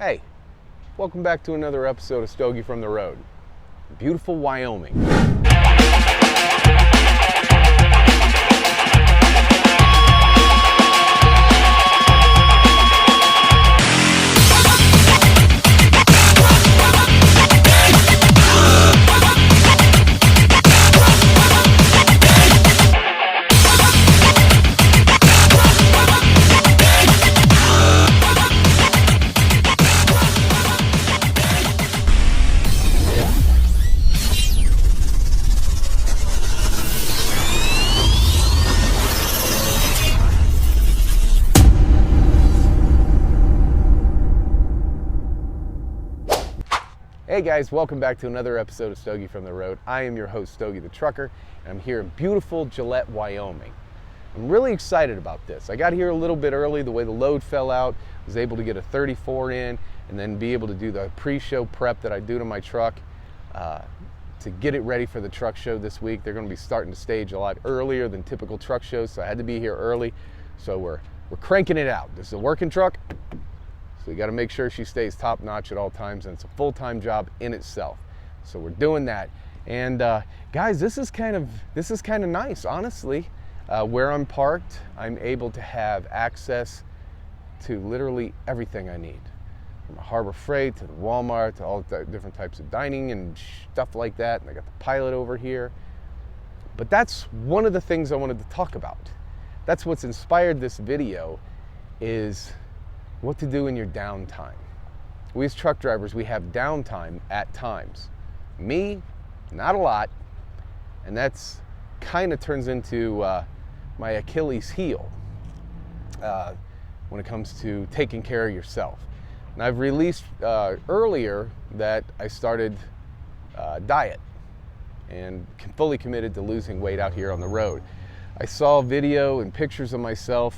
Hey, welcome back to another episode of Stogie from the Road. Beautiful Wyoming. Hey guys, welcome back to another episode of Stogie from the Road. I am your host, Stogie the Trucker, and I'm here in beautiful Gillette, Wyoming. I'm really excited about this. I got here a little bit early, the way the load fell out, was able to get a 34 in, and then be able to do the pre-show prep that I do to my truck to get it ready for the truck show this week. They're going to be starting to stage a lot earlier than typical truck shows, so I had to be here early. So we're cranking it out. This is a working truck. So you got to make sure she stays top notch at all times, and it's a full-time job in itself. So we're doing that. And guys, this is kind of nice, honestly. Where I'm parked, I'm able to have access to literally everything I need, from a Harbor Freight to the Walmart to all the different types of dining and stuff like that. And I got the Pilot over here. But that's one of the things I wanted to talk about. That's what's inspired this video, is what to do in your downtime. We as truck drivers, we have downtime at times. Me, not a lot, and that's kind of turns into my Achilles heel when it comes to taking care of yourself. And I've released earlier that I started diet and fully committed to losing weight out here on the road. I saw video and pictures of myself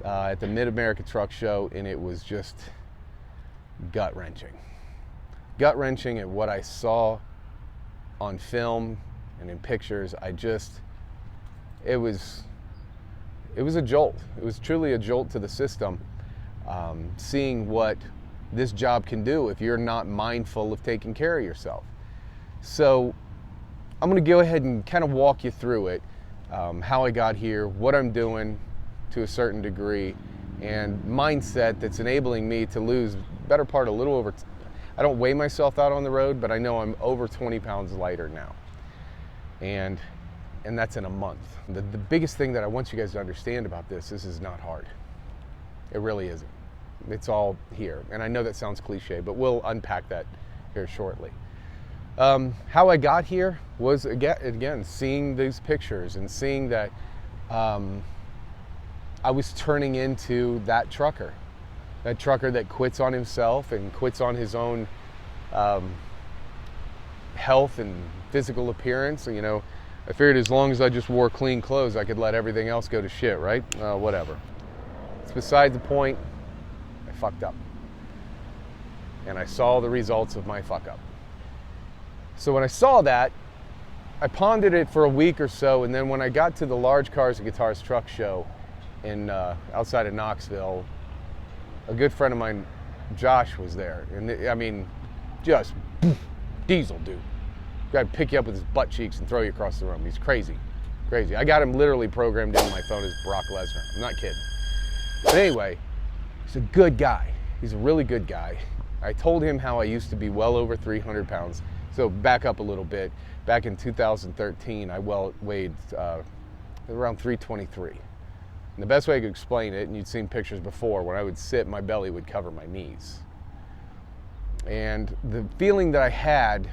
at the Mid-America Truck Show, and it was just gut-wrenching. Gut-wrenching at what I saw on film and in pictures. It was a jolt. It was truly a jolt to the system, seeing what this job can do if you're not mindful of taking care of yourself. So I'm going to go ahead and kind of walk you through it, how I got here, what I'm doing to a certain degree, and mindset that's enabling me to lose better part a little over, I don't weigh myself out on the road, but I know I'm over 20 pounds lighter now. And that's in a month. The biggest thing that I want you guys to understand about this is not hard. It really isn't. It's all here. And I know that sounds cliche, but we'll unpack that here shortly. How I got here was, again, seeing these pictures and seeing that I was turning into that trucker that quits on himself and quits on his own health and physical appearance. You know, I figured as long as I just wore clean clothes, I could let everything else go to shit, right? Whatever. It's beside the point. I fucked up. And I saw the results of my fuck up. So when I saw that, I pondered it for a week or so, and then when I got to the Large Cars and Guitars Truck Show in outside of Knoxville, a good friend of mine, Josh, was there. And I mean, just diesel dude. Guy'd pick you up with his butt cheeks and throw you across the room. He's crazy. I got him literally programmed into my phone as Brock Lesnar. I'm not kidding. But anyway, he's a good guy. He's a really good guy. I told him how I used to be well over 300 pounds. So back up a little bit. Back in 2013, I weighed around 323. And the best way I could explain it, and you'd seen pictures before, when I would sit, my belly would cover my knees. And the feeling that I had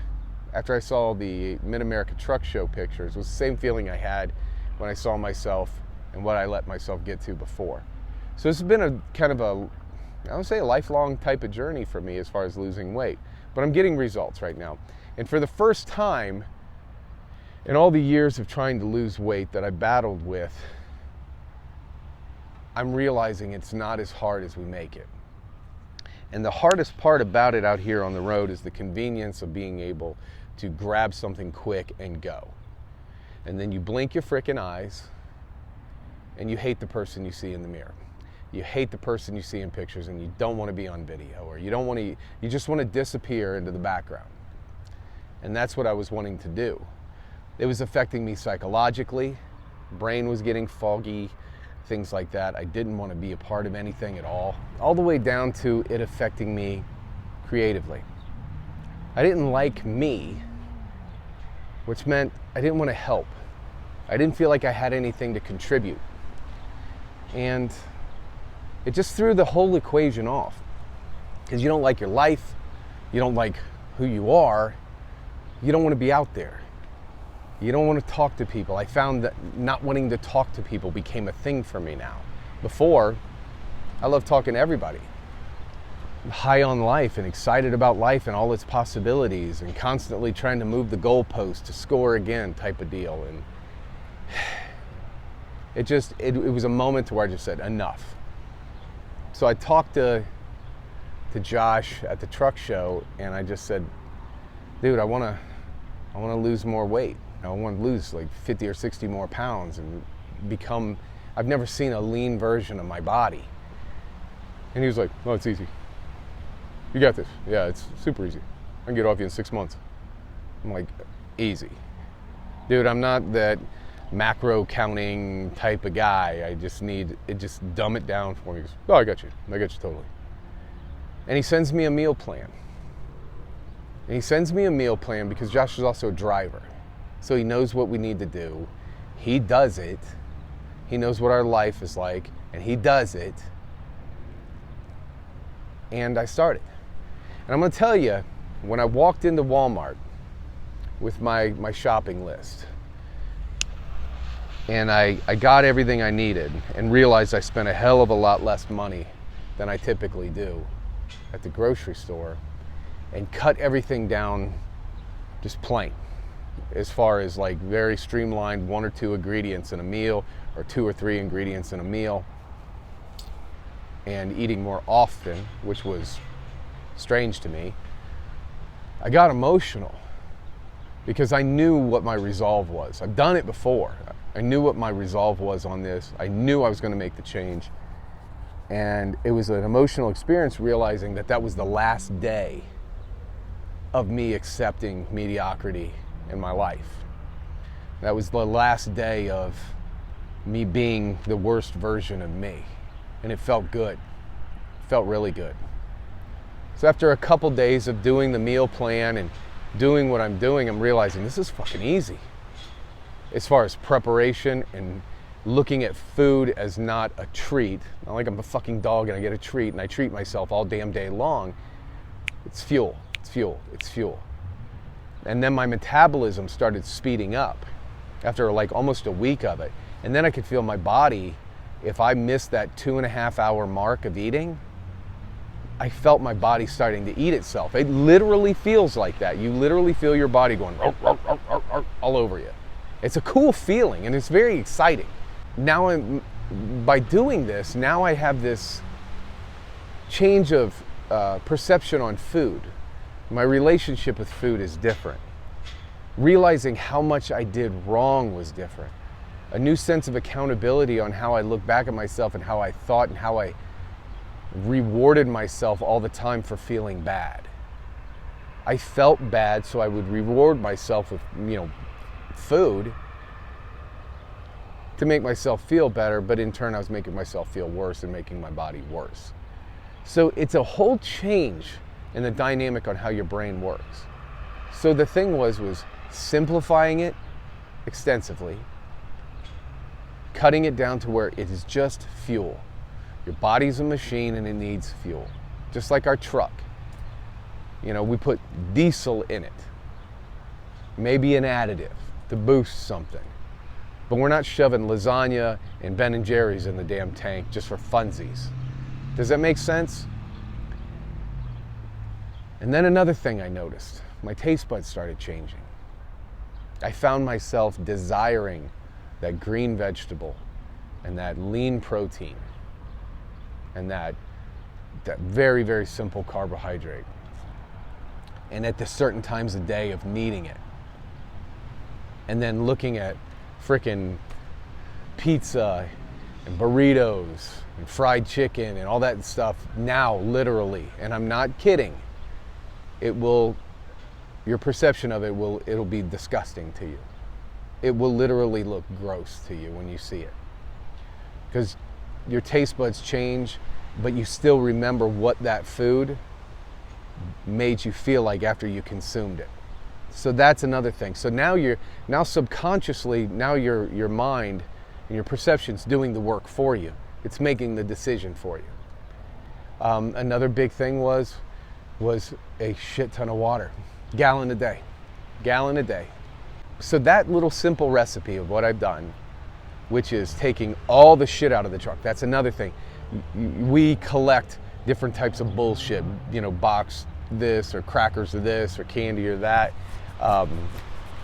after I saw the Mid-America Truck Show pictures was the same feeling I had when I saw myself and what I let myself get to before. So this has been a kind of I would say a lifelong type of journey for me as far as losing weight. But I'm getting results right now. And for the first time in all the years of trying to lose weight that I battled with, I'm realizing it's not as hard as we make it. And the hardest part about it out here on the road is the convenience of being able to grab something quick and go. And then you blink your frickin' eyes and you hate the person you see in the mirror. you hate the person you see in pictures and you don't want to be on video, or you just want to disappear into the background. And that's what I was wanting to do. It was affecting me psychologically. Brain was getting foggy, things like that. I didn't want to be a part of anything at all the way down to it affecting me creatively. I didn't like me, which meant I didn't want to help. I didn't feel like I had anything to contribute. And it just threw the whole equation off. Because you don't like your life, you don't like who you are, you don't want to be out there. You don't want to talk to people. I found that not wanting to talk to people became a thing for me now. Before, I loved talking to everybody. I'm high on life and excited about life and all its possibilities and constantly trying to move the goalpost to score again type of deal. And it was a moment to where I just said, enough. So I talked to Josh at the truck show, and I just said, dude, I want to lose more weight. I want to lose like 50 or 60 more pounds and become, I've never seen a lean version of my body. And he was like, oh, it's easy. You got this. Yeah, it's super easy. I can get off you in 6 months. I'm like, easy. Dude, I'm not that macro counting type of guy. I just need it, just dumb it down for me. He goes, oh, I got you totally. And he sends me a meal plan. And he sends me a meal plan because Josh is also a driver. So he knows what we need to do. He does it. He knows what our life is like, and he does it. And I started. And I'm gonna tell you, when I walked into Walmart with my shopping list, and I got everything I needed and realized I spent a hell of a lot less money than I typically do at the grocery store, and cut everything down just plain, as far as like very streamlined 1 or 2 ingredients in a meal, or 2 or 3 ingredients in a meal, and eating more often, which was strange to me. I got emotional because I knew what my resolve was. I've done it before. I knew what my resolve was on this. I knew I was going to make the change. And it was an emotional experience realizing that that was the last day of me accepting mediocrity in my life. That was the last day of me being the worst version of me. And it felt good. It felt really good. So after a couple days of doing the meal plan and doing what I'm doing, I'm realizing this is fucking easy. As far as preparation and looking at food as not a treat, not like I'm a fucking dog and I get a treat and I treat myself all damn day long. It's fuel, it's fuel, it's fuel. And then my metabolism started speeding up after like almost a week of it. And then I could feel my body, if I missed that 2.5 hour mark of eating, I felt my body starting to eat itself. It literally feels like that. You literally feel your body going all over you. It's a cool feeling and it's very exciting. Now by doing this, now I have this change of perception on food. My relationship with food is different. Realizing how much I did wrong was different. A new sense of accountability on how I look back at myself and how I thought and how I rewarded myself all the time for feeling bad. I felt bad, so I would reward myself with, food to make myself feel better, but in turn I was making myself feel worse and making my body worse. So it's a whole change in the dynamic on how your brain works. So the thing was simplifying it extensively, cutting it down to where it is just fuel. Your body's a machine and it needs fuel. Just like our truck. We put diesel in it. Maybe an additive to boost something. But we're not shoving lasagna and Ben & Jerry's in the damn tank just for funsies. Does that make sense? And then another thing I noticed, my taste buds started changing. I found myself desiring that green vegetable and that lean protein and that very, very simple carbohydrate. And at the certain times of day of needing it. And then looking at frickin' pizza and burritos and fried chicken and all that stuff now, literally, and I'm not kidding, your perception of it'll be disgusting to you. It will literally look gross to you when you see it. Because your taste buds change, but you still remember what that food made you feel like after you consumed it. So that's another thing. So now subconsciously, your mind and your perception's doing the work for you. It's making the decision for you. Another big thing was a shit ton of water. Gallon a day. So that little simple recipe of what I've done, which is taking all the shit out of the truck. That's another thing. We collect different types of bullshit, box this or crackers of this or candy or that.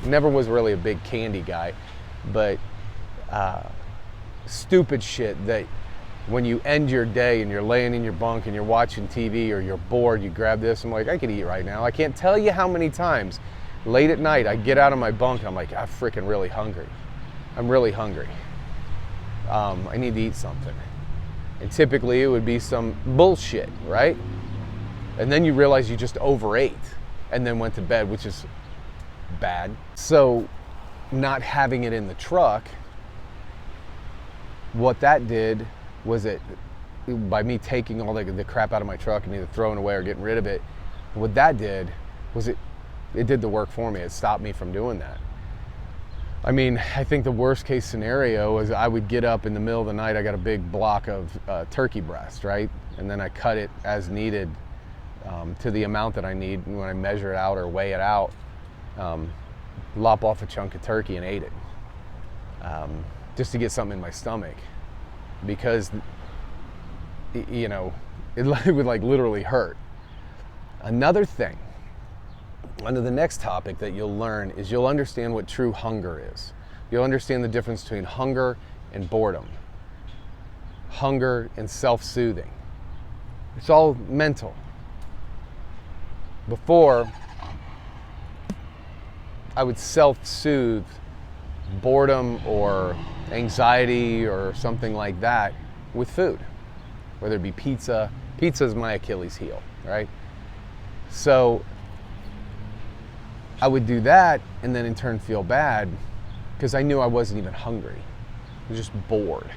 Never was really a big candy guy, but stupid shit that when you end your day and you're laying in your bunk and you're watching TV or you're bored, you grab this. I'm like, I could eat right now. I can't tell you how many times late at night I get out of my bunk and I'm like, I'm freaking really hungry. I'm really hungry. I need to eat something. And typically it would be some bullshit, right? And then you realize you just overate and then went to bed, which is bad. So not having it in the truck, what that did was by me taking all the crap out of my truck and either throwing away or getting rid of it, what that did was it did the work for me. It stopped me from doing that. I mean, I think the worst case scenario was I would get up in the middle of the night, I got a big block of turkey breast, right? And then I cut it as needed to the amount that I need. And when I measure it out or weigh it out, lop off a chunk of turkey and ate it. Just to get something in my stomach. Because, it would like literally hurt. Another thing, under the next topic that you'll learn is you'll understand what true hunger is. You'll understand the difference between hunger and boredom. Hunger and self-soothing. It's all mental. Before, I would self-soothe boredom or anxiety or something like that with food, whether it be pizza. Pizza is my Achilles heel, right? So I would do that and then in turn feel bad because I knew I wasn't even hungry. I was just bored.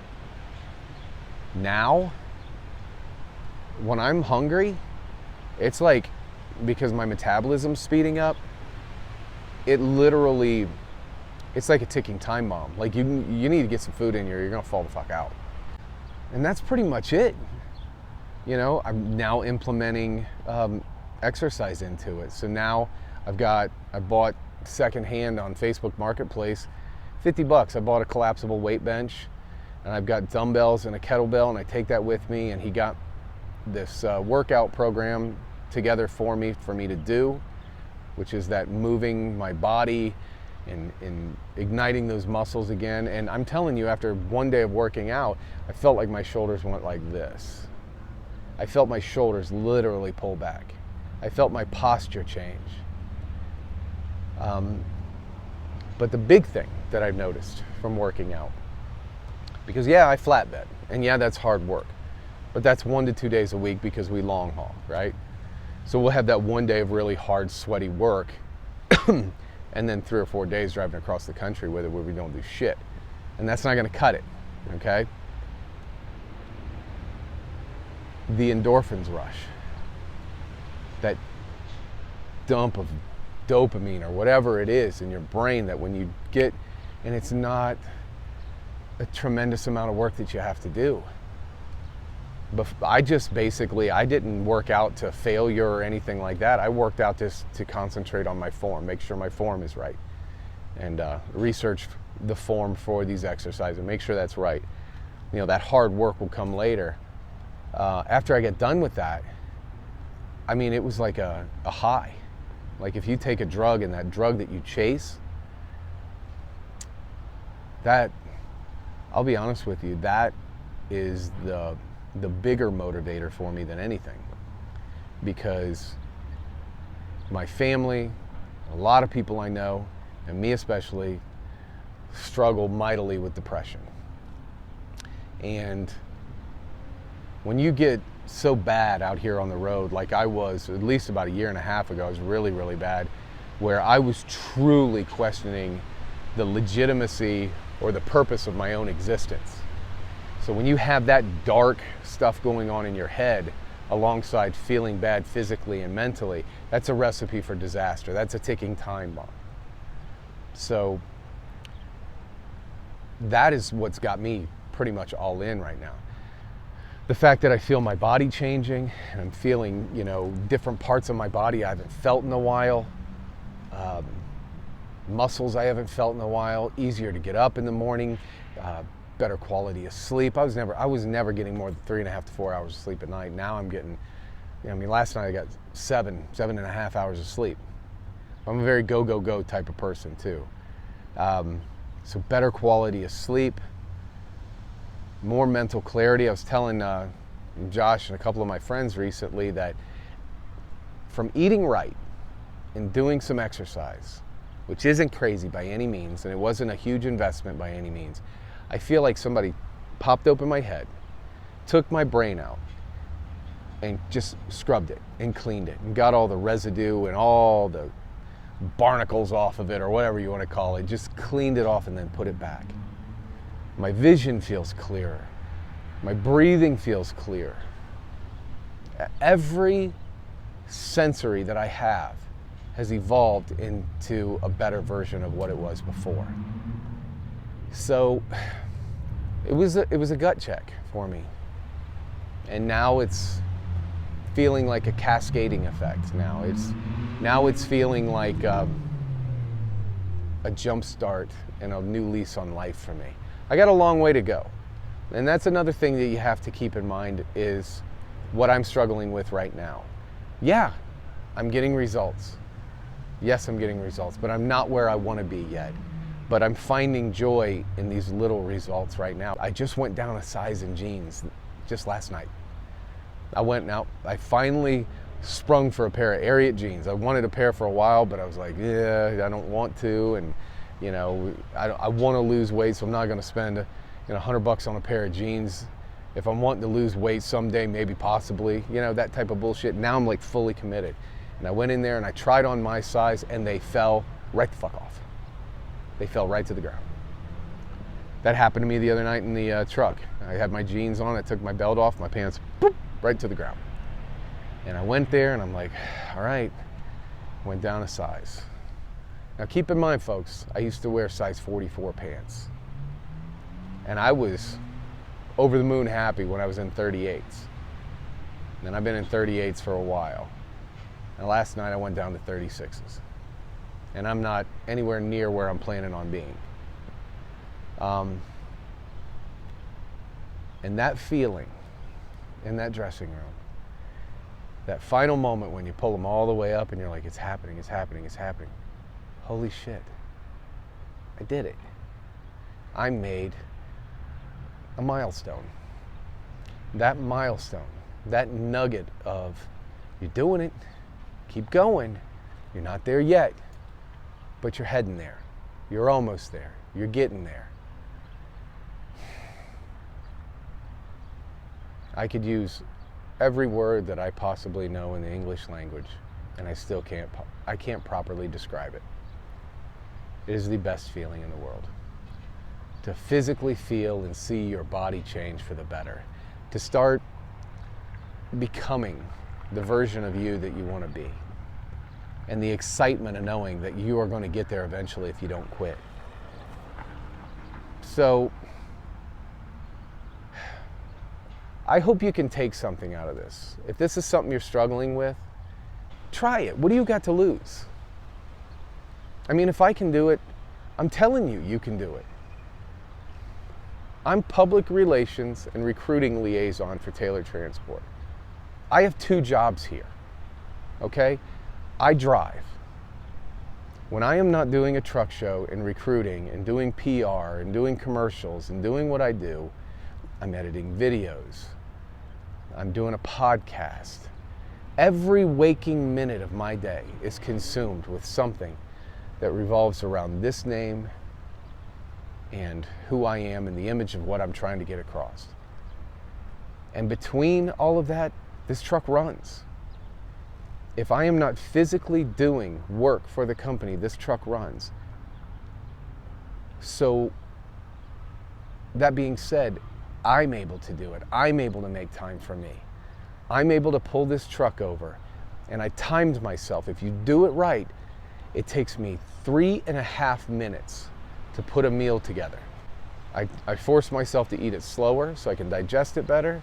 Now, when I'm hungry, it's like, because my metabolism's speeding up, it's like a ticking time bomb. Like you need to get some food in you or you're gonna fall the fuck out. And that's pretty much it. I'm now implementing exercise into it. So now I bought secondhand on Facebook Marketplace, $50. I bought a collapsible weight bench and I've got dumbbells and a kettlebell and I take that with me, and he got this workout program together for me to do, which is that moving my body and igniting those muscles again. And I'm telling you, after one day of working out, I felt like my shoulders went like this. I felt my shoulders literally pull back. I felt my posture change. But the big thing that I've noticed from working out, because I flatbed, and that's hard work, but that's 1 to 2 days a week because we long haul, right? So we'll have that one day of really hard, sweaty work, and then 3 or 4 days driving across the country where we don't do shit. And that's not gonna cut it, okay? The endorphins rush, that dump of dopamine or whatever it is in your brain that when you get, and it's not a tremendous amount of work that you have to do. But I didn't work out to failure or anything like that. I worked out just to concentrate on my form, make sure my form is right, and research the form for these exercises, make sure that's right. That hard work will come later. After I get done with that, it was like a high. Like if you take a drug and that drug that you chase, that, I'll be honest with you, that is the bigger motivator for me than anything, because my family, a lot of people I know, and me especially, struggle mightily with depression. And when you get so bad out here on the road, like I was at least about a year and a half ago, I was really, really bad, where I was truly questioning the legitimacy or the purpose of my own existence. So when you have that dark stuff going on in your head alongside feeling bad physically and mentally, that's a recipe for disaster. That's a ticking time bomb. So that is what's got me pretty much all in right now. The fact that I feel my body changing, and I'm feeling, different parts of my body I haven't felt in a while, muscles I haven't felt in a while, easier to get up in the morning, better quality of sleep. I was never getting more than 3.5 to 4 hours of sleep at night. Now I'm getting, last night I got 7.5 hours of sleep. I'm a very go type of person too. So better quality of sleep, more mental clarity. I was telling Josh and a couple of my friends recently that from eating right and doing some exercise, which isn't crazy by any means, and it wasn't a huge investment by any means, I feel like somebody popped open my head, took my brain out, and just scrubbed it and cleaned it and got all the residue and all the barnacles off of it, or whatever you want to call it, just cleaned it off and then put it back. My vision feels clearer. My breathing feels clearer. Every sensory that I have has evolved into a better version of what it was before. So it was a gut check for me. And now it's feeling like a cascading effect. Now it's feeling like a jump start and a new lease on life for me. I got a long way to go. And that's another thing that you have to keep in mind is what I'm struggling with right now. Yeah, I'm getting results. Yes, I'm getting results, but I'm not where I want to be yet. But I'm finding joy in these little results right now. I just went down a size in jeans just last night. I finally sprung for a pair of Ariat jeans. I wanted a pair for a while, but I was like, yeah, I don't want to. And I want to lose weight, so I'm not going to spend $100 on a pair of jeans. If I'm wanting to lose weight someday, maybe possibly, that type of bullshit. Now I'm like fully committed. And I went in there and I tried on my size, and they fell right the fuck off. They fell right to the ground. That happened to me the other night in the truck. I had my jeans on, I took my belt off, my pants, boop, right to the ground. And I went there and I'm like, all right, went down a size. Now keep in mind, folks, I used to wear size 44 pants. And I was over the moon happy when I was in 38s. And I've been in 38s for a while. And last night I went down to 36s. And I'm not anywhere near where I'm planning on being. And that feeling in that dressing room, that final moment when you pull them all the way up and you're like, it's happening, it's happening, it's happening. Holy shit, I did it. I made a milestone. That milestone, that nugget of you're doing it, keep going, you're not there yet, but you're heading there. You're almost there. You're getting there. I could use every word that I possibly know in the English language, and I still can't properly describe it. It is the best feeling in the world. To physically feel and see your body change for the better. To start becoming the version of you that you want to be. And the excitement of knowing that you are going to get there eventually if you don't quit. So, I hope you can take something out of this. If this is something you're struggling with, try it. What do you got to lose? I mean, if I can do it, I'm telling you, you can do it. I'm public relations and recruiting liaison for Taylor Transport. I have 2 jobs here, okay? I drive. When I am not doing a truck show and recruiting and doing PR and doing commercials and doing what I do, I'm editing videos. I'm doing a podcast. Every waking minute of my day is consumed with something that revolves around this name and who I am and the image of what I'm trying to get across. And between all of that, this truck runs. If I am not physically doing work for the company, this truck runs. So that being said, I'm able to do it. I'm able to make time for me. I'm able to pull this truck over. And I timed myself. If you do it right, it takes me 3.5 minutes to put a meal together. I force myself to eat it slower so I can digest it better.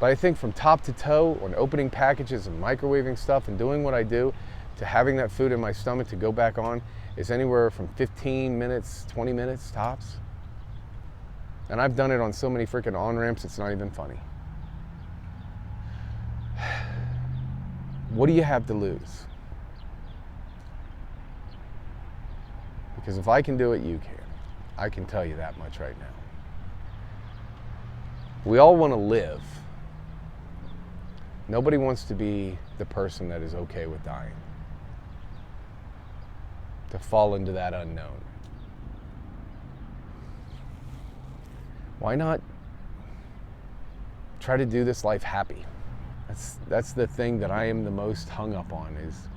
But I think from top to toe, on opening packages and microwaving stuff and doing what I do, to having that food in my stomach to go back on, is anywhere from 15 minutes, 20 minutes tops. And I've done it on so many freaking on-ramps, it's not even funny. What do you have to lose? Because if I can do it, you can. I can tell you that much right now. We all want to live. Nobody wants to be the person that is okay with dying. To fall into that unknown. Why not try to do this life happy? That's the thing that I am the most hung up on, is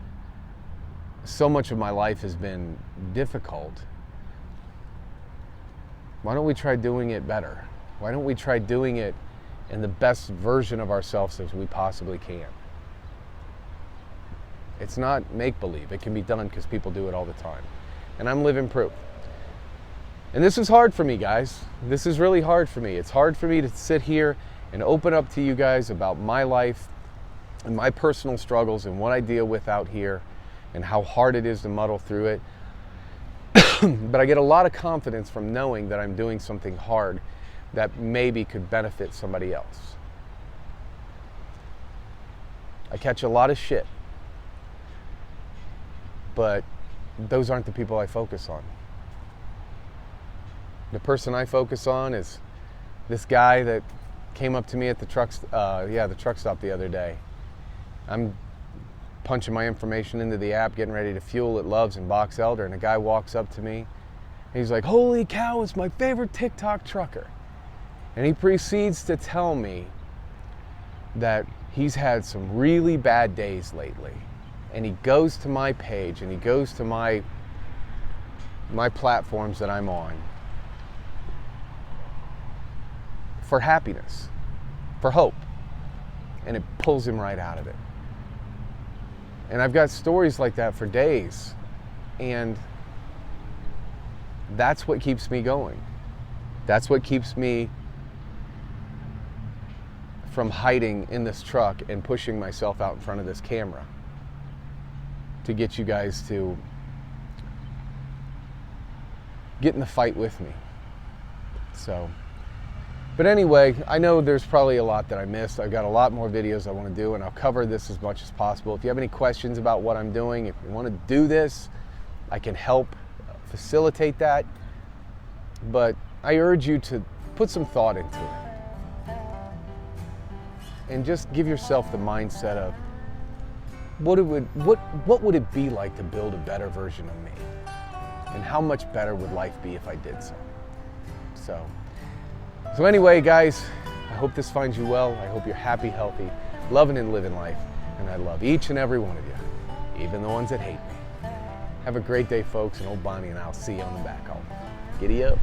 so much of my life has been difficult. Why don't we try doing it better? Why don't we try doing it in the best version of ourselves as we possibly can? It's not make-believe. It can be done because people do it all the time. And I'm living proof. And this is hard for me, guys. This is really hard for me. It's hard for me to sit here and open up to you guys about my life and my personal struggles and what I deal with out here and how hard it is to muddle through it. But I get a lot of confidence from knowing that I'm doing something hard that maybe could benefit somebody else. I catch a lot of shit, but those aren't the people I focus on. The person I focus on is this guy that came up to me at the truck stop the other day. I'm punching my information into the app, getting ready to fuel at Love's in Box Elder, and a guy walks up to me. And he's like, "Holy cow, it's my favorite TikTok trucker." And he proceeds to tell me that he's had some really bad days lately. And he goes to my page and he goes to my platforms that I'm on for happiness, for hope. And it pulls him right out of it. And I've got stories like that for days. And that's what keeps me going. That's what keeps me from hiding in this truck and pushing myself out in front of this camera to get you guys to get in the fight with me. So, but anyway, I know there's probably a lot that I missed. I've got a lot more videos I want to do, and I'll cover this as much as possible. If you have any questions about what I'm doing, if you want to do this, I can help facilitate that. But I urge you to put some thought into it. And just give yourself the mindset of what would it be like to build a better version of me? And how much better would life be if I did so? So anyway, guys, I hope this finds you well. I hope you're happy, healthy, loving and living life. And I love each and every one of you, even the ones that hate me. Have a great day, folks, and old Bonnie and I'll see you on the back home. Giddy up.